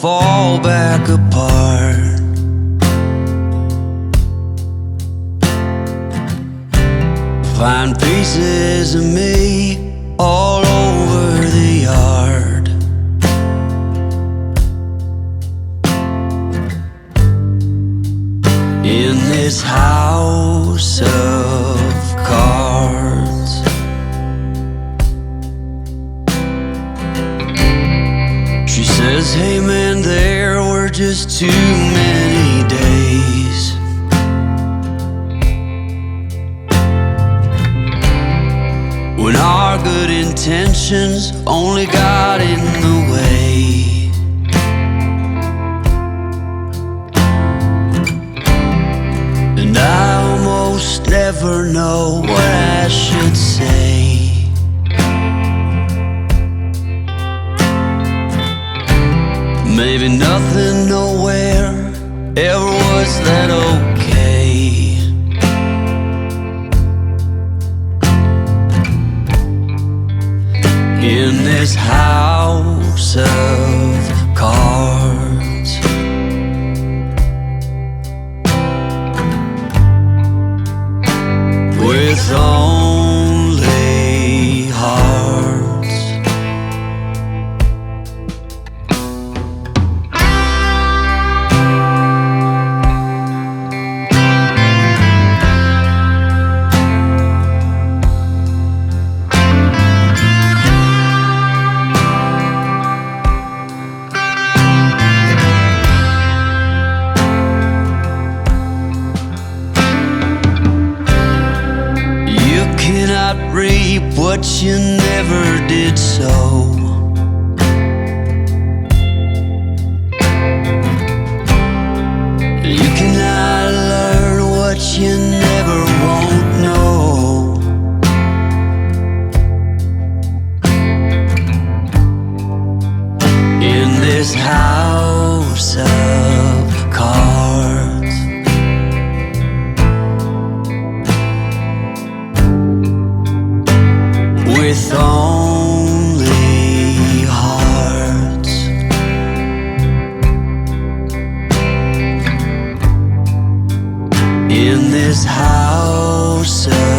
fall back apart. Find pieces of me all over the yard. In this house of cards, she says, hey man, there were just too many days. When our good intentions only got in the way. And I almost never know what I should say. Maybe nothing nowhere ever was that okay. In this house of cards, with only hearts. Cannot reap what you never did sow. You cannot learn what you never won't know. In this house of cards, with only hearts. In this house of